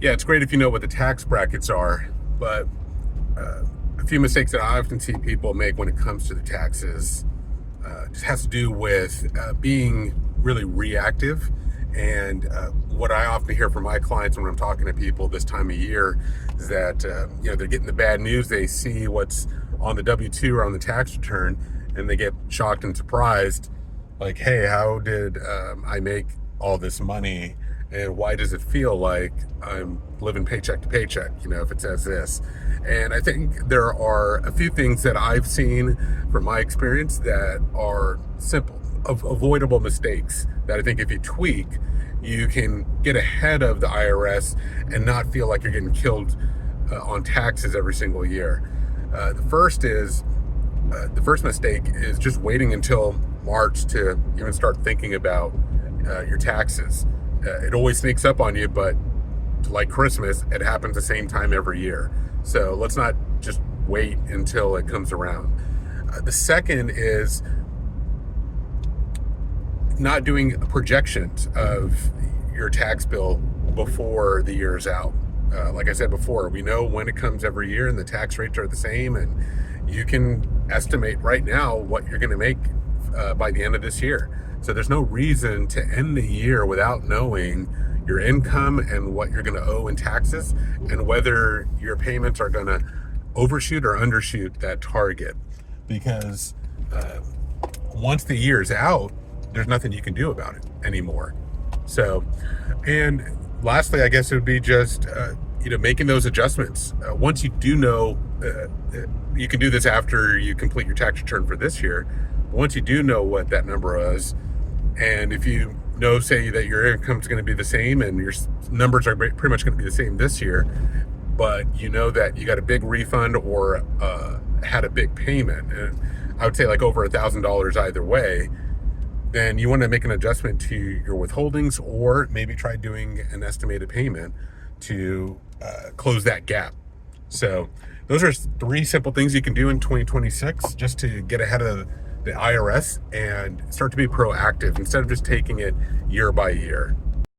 Yeah, it's great if you know what the tax brackets are, but a few mistakes that I often see people make when it comes to the taxes just has to do with being really reactive. And what I often hear from my clients when I'm talking to people this time of year is that they're getting the bad news. They see what's on the W-2 or on the tax return, and they get shocked and surprised, like, "Hey, how did I make all this money? And why does it feel like I'm living paycheck to paycheck, if it says this?" And I think there are a few things that I've seen from my experience that are simple, avoidable mistakes that I think if you tweak, you can get ahead of the IRS and not feel like you're getting killed on taxes every single year. The first mistake is just waiting until March to even start thinking about your taxes. It always sneaks up on you, but like Christmas, it happens the same time every year. So let's not just wait until it comes around. The second is not doing projections of your tax bill before the year's out. Like I said before, we know when it comes every year and the tax rates are the same, and you can estimate right now what you're going to make by the end of this year. So there's no reason to end the year without knowing your income and what you're going to owe in taxes and whether your payments are going to overshoot or undershoot that target. Because once the year's out, there's nothing you can do about it anymore. So, and lastly, I guess it would be just, making those adjustments. Once you do know, you can do this after you complete your tax return for this year. Once you do know what that number is, and if you know, say that your income is going to be the same and your numbers are pretty much going to be the same this year, but you know that you got a big refund or had a big payment, and I would say like over $1,000 either way, then you want to make an adjustment to your withholdings or maybe try doing an estimated payment to close that gap. So those are three simple things you can do in 2026 just to get ahead of the IRS and start to be proactive instead of just taking it year by year.